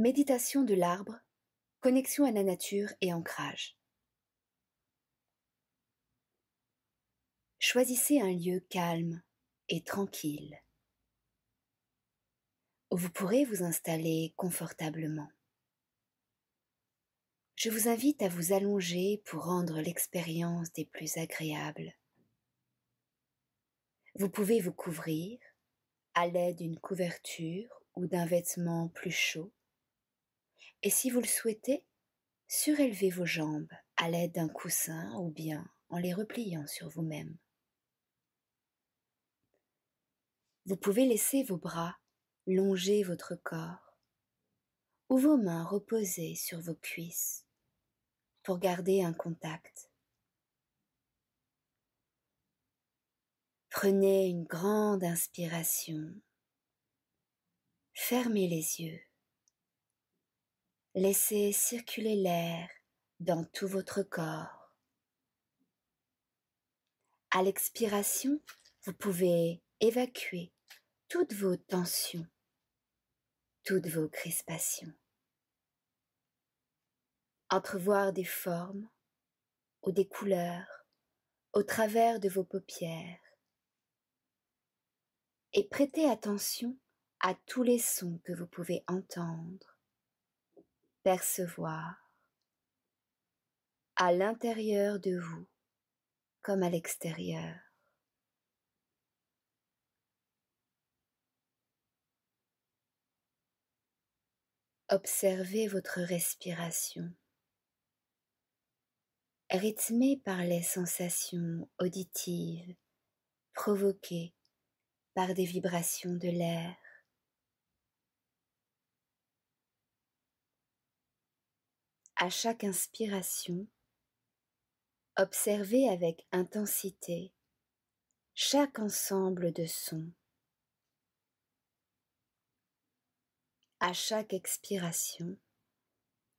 Méditation de l'arbre, connexion à la nature et ancrage. Choisissez un lieu calme et tranquille où vous pourrez vous installer confortablement. Je vous invite à vous allonger pour rendre l'expérience des plus agréables. Vous pouvez vous couvrir à l'aide d'une couverture ou d'un vêtement plus chaud. Et si vous le souhaitez, surélevez vos jambes à l'aide d'un coussin ou bien en les repliant sur vous-même. Vous pouvez laisser vos bras longer votre corps ou vos mains reposer sur vos cuisses pour garder un contact. Prenez une grande inspiration. Fermez les yeux. Laissez circuler l'air dans tout votre corps. À l'expiration, vous pouvez évacuer toutes vos tensions, toutes vos crispations. Entrevoir des formes ou des couleurs au travers de vos paupières et prêtez attention à tous les sons que vous pouvez entendre, percevoir à l'intérieur de vous comme à l'extérieur. Observez votre respiration, rythmée par les sensations auditives provoquées par des vibrations de l'air. À chaque inspiration, observez avec intensité chaque ensemble de sons. À chaque expiration,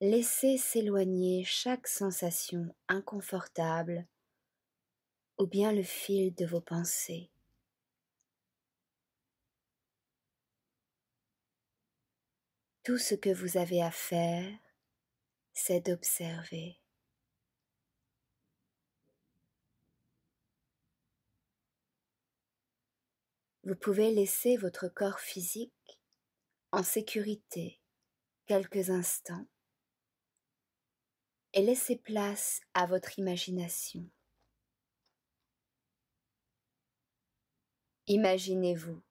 laissez s'éloigner chaque sensation inconfortable ou bien le fil de vos pensées. Tout ce que vous avez à faire, c'est d'observer. Vous pouvez laisser votre corps physique en sécurité quelques instants et laisser place à votre imagination. Imaginez-vous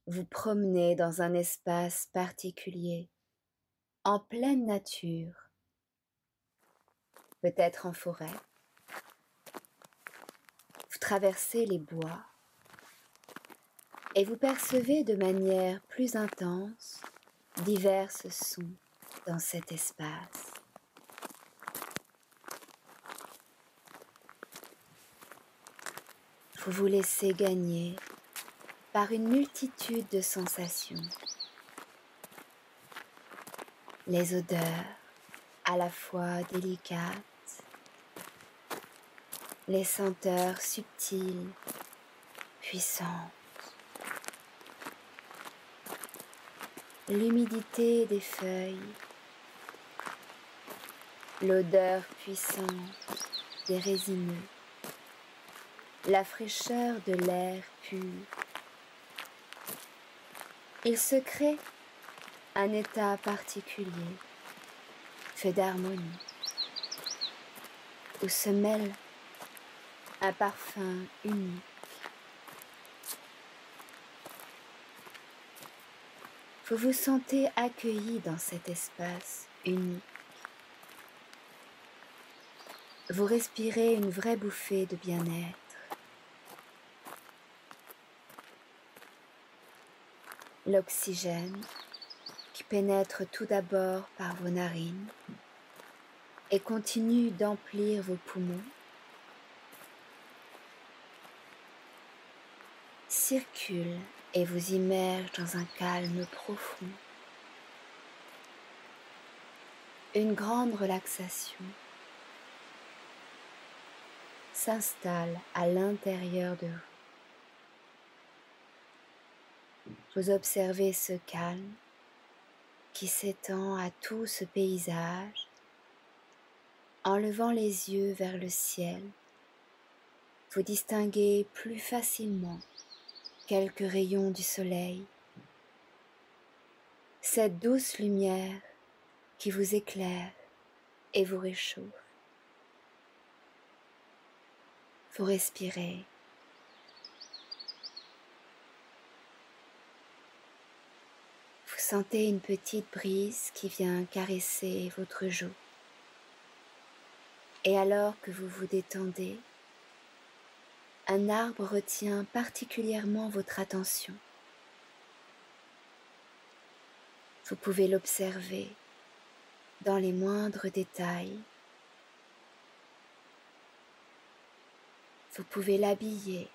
vous promener dans un espace particulier, en pleine nature, peut-être en forêt. Vous traversez les bois et vous percevez de manière plus intense divers sons dans cet espace. Vous vous laissez gagner par une multitude de sensations. Les odeurs à la fois délicates, les senteurs subtiles, puissantes, l'humidité des feuilles, l'odeur puissante des résineux, la fraîcheur de l'air pur. Il se crée un état particulier, fait d'harmonie, où se mêle un parfum unique. Vous vous sentez accueilli dans cet espace unique. Vous respirez une vraie bouffée de bien-être. L'oxygène qui pénètre tout d'abord par vos narines et continue d'emplir vos poumons, circule et vous immerge dans un calme profond. Une grande relaxation s'installe à l'intérieur de vous. Vous observez ce calme qui s'étend à tout ce paysage. En levant les yeux vers le ciel, vous distinguez plus facilement quelques rayons du soleil, cette douce lumière qui vous éclaire et vous réchauffe. Vous respirez. Vous sentez une petite brise qui vient caresser votre joue. Et alors que vous vous détendez, un arbre retient particulièrement votre attention. Vous pouvez l'observer dans les moindres détails. Vous pouvez l'habiller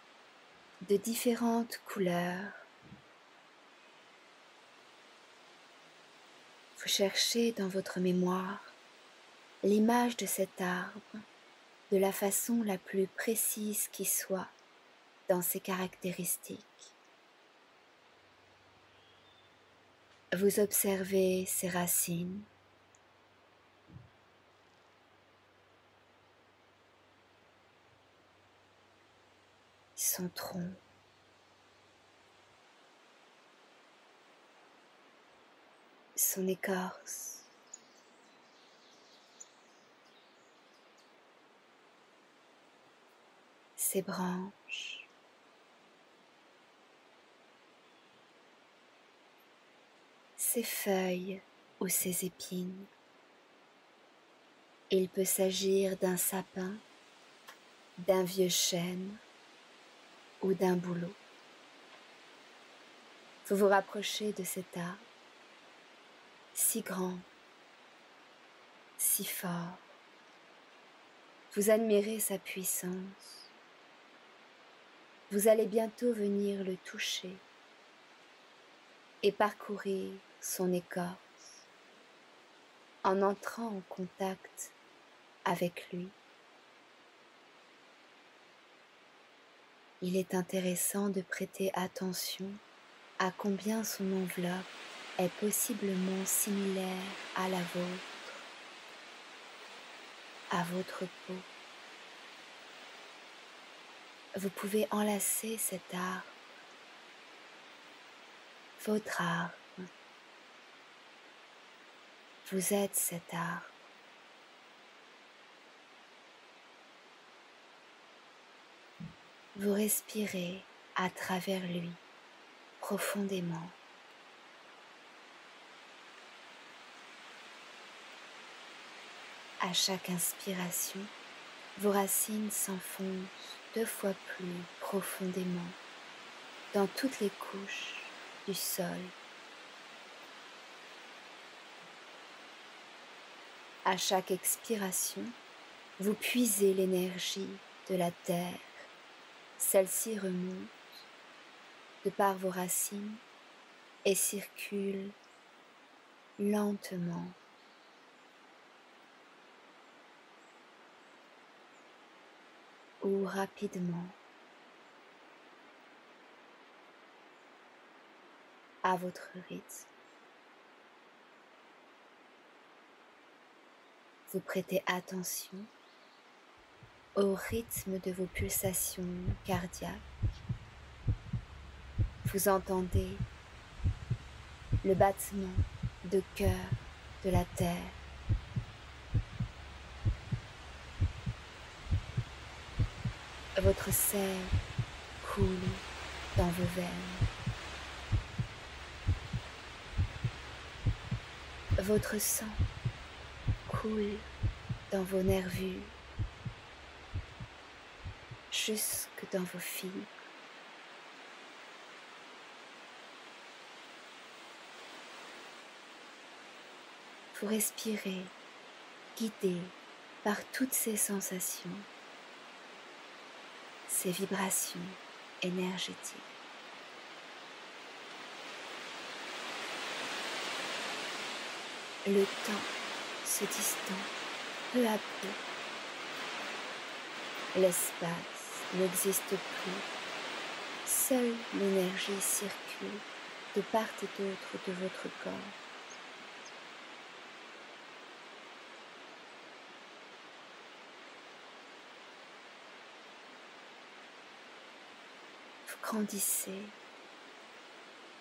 de différentes couleurs. Vous cherchez dans votre mémoire l'image de cet arbre de la façon la plus précise qui soit dans ses caractéristiques. Vous observez ses racines, son tronc, son écorce, ses branches, ses feuilles ou ses épines. Il peut s'agir d'un sapin, d'un vieux chêne ou d'un bouleau. Vous vous rapprochez de cet arbre, si grand, si fort. Vous admirez sa puissance. Vous allez bientôt venir le toucher et parcourir son écorce en entrant en contact avec lui. Il est intéressant de prêter attention à combien son enveloppe est possiblement similaire à la vôtre, à votre peau. Vous pouvez enlacer cet arbre, votre arbre. Vous êtes cet arbre. Vous respirez à travers lui, profondément. À chaque inspiration, vos racines s'enfoncent 2 fois plus profondément dans toutes les couches du sol. À chaque expiration, vous puisez l'énergie de la terre. Celle-ci remonte de par vos racines et circule lentement. Ou rapidement, à votre rythme. Vous prêtez attention au rythme de vos pulsations cardiaques. Vous entendez le battement de cœur de la terre. Votre sève coule dans vos veines. Votre sang coule dans vos nervures, jusque dans vos fibres. Vous respirez, guidé par toutes ces sensations, ces vibrations énergétiques. Le temps se distend peu à peu. L'espace n'existe plus. Seule l'énergie circule de part et d'autre de votre corps. grandissez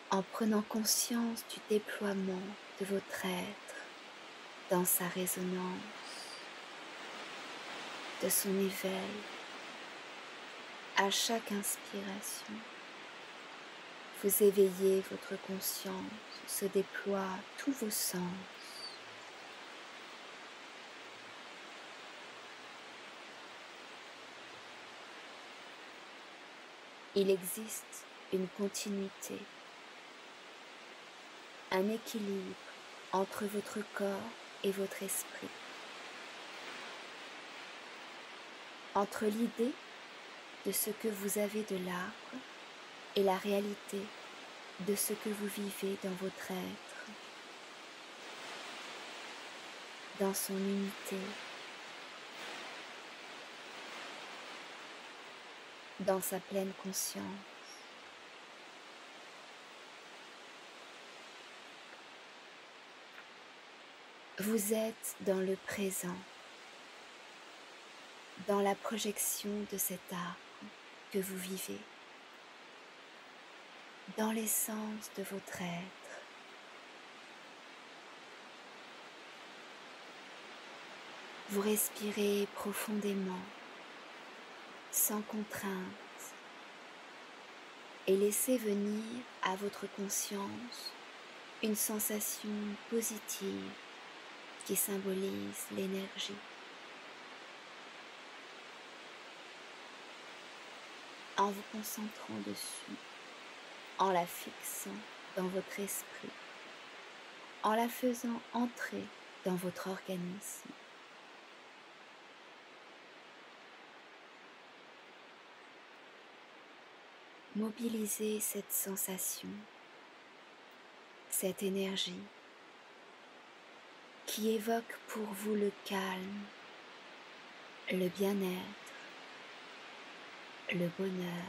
en prenant conscience du déploiement de votre être dans sa résonance, de son éveil. À chaque inspiration, vous éveillez votre conscience, se déploient tous vos sens. Il existe une continuité, un équilibre entre votre corps et votre esprit, entre l'idée de ce que vous avez de l'arbre et la réalité de ce que vous vivez dans votre être, dans son unité, dans sa pleine conscience. Vous êtes dans le présent, dans la projection de cet arbre que vous vivez, dans l'essence de votre être. Vous respirez profondément, sans contrainte, et laissez venir à votre conscience une sensation positive qui symbolise l'énergie. En vous concentrant dessus, en la fixant dans votre esprit, en la faisant entrer dans votre organisme. Mobilisez cette sensation, cette énergie qui évoque pour vous le calme, le bien-être, le bonheur,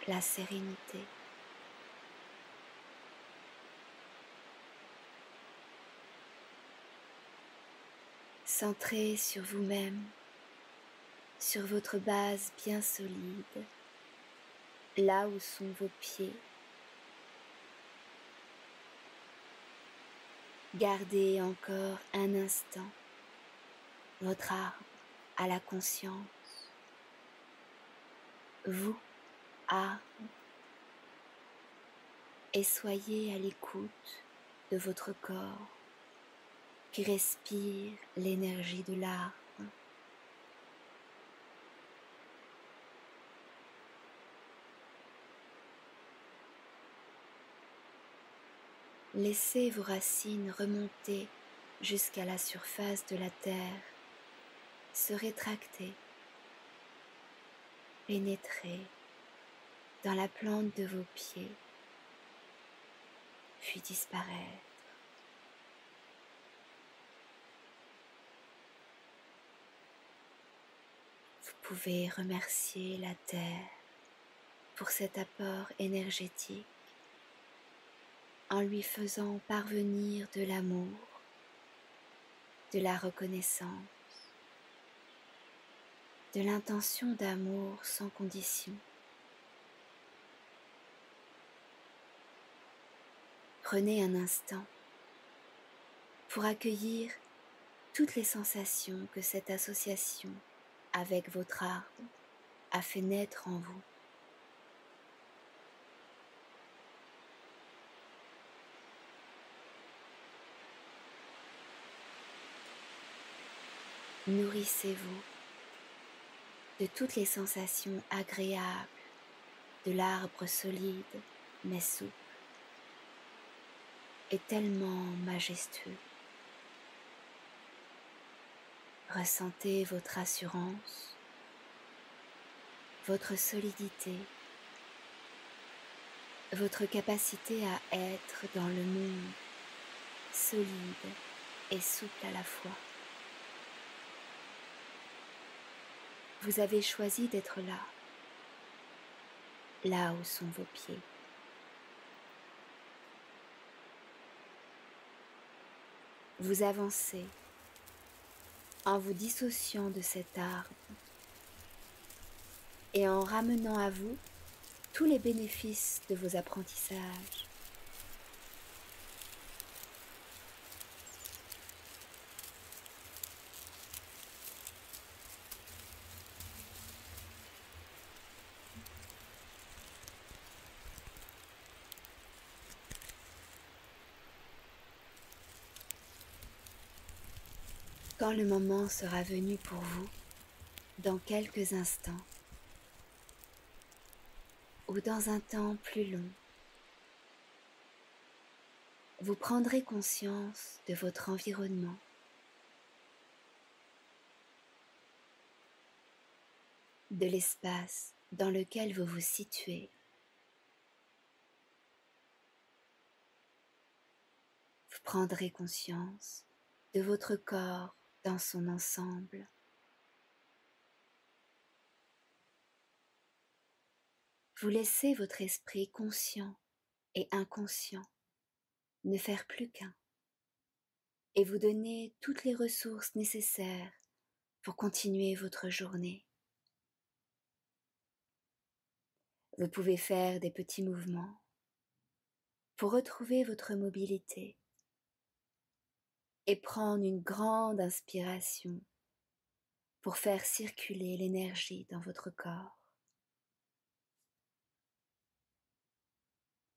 la sérénité. Centrez sur vous-même, sur votre base bien solide, là où sont vos pieds. Gardez encore un instant votre arbre à la conscience. Vous, arbre, et soyez à l'écoute de votre corps qui respire l'énergie de l'arbre. Laissez vos racines remonter jusqu'à la surface de la terre, se rétracter, pénétrer dans la plante de vos pieds, puis disparaître. Vous pouvez remercier la terre pour cet apport énergétique en lui faisant parvenir de l'amour, de la reconnaissance, de l'intention d'amour sans condition. Prenez un instant pour accueillir toutes les sensations que cette association avec votre arbre a fait naître en vous. Nourrissez-vous de toutes les sensations agréables de l'arbre solide mais souple et tellement majestueux. Ressentez votre assurance, votre solidité, votre capacité à être dans le monde solide et souple à la fois. Vous avez choisi d'être là, là où sont vos pieds. Vous avancez en vous dissociant de cet arbre et en ramenant à vous tous les bénéfices de vos apprentissages. Quand le moment sera venu pour vous, dans quelques instants, ou dans un temps plus long, vous prendrez conscience de votre environnement, de l'espace dans lequel vous vous situez. Vous prendrez conscience de votre corps dans son ensemble. Vous laissez votre esprit conscient et inconscient ne faire plus qu'un et vous donner toutes les ressources nécessaires pour continuer votre journée. Vous pouvez faire des petits mouvements pour retrouver votre mobilité et prendre une grande inspiration pour faire circuler l'énergie dans votre corps.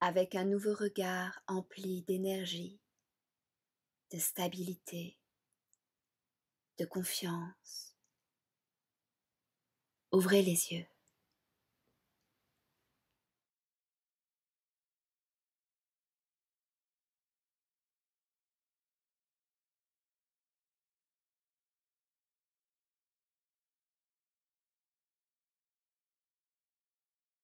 Avec un nouveau regard empli d'énergie, de stabilité, de confiance, ouvrez les yeux.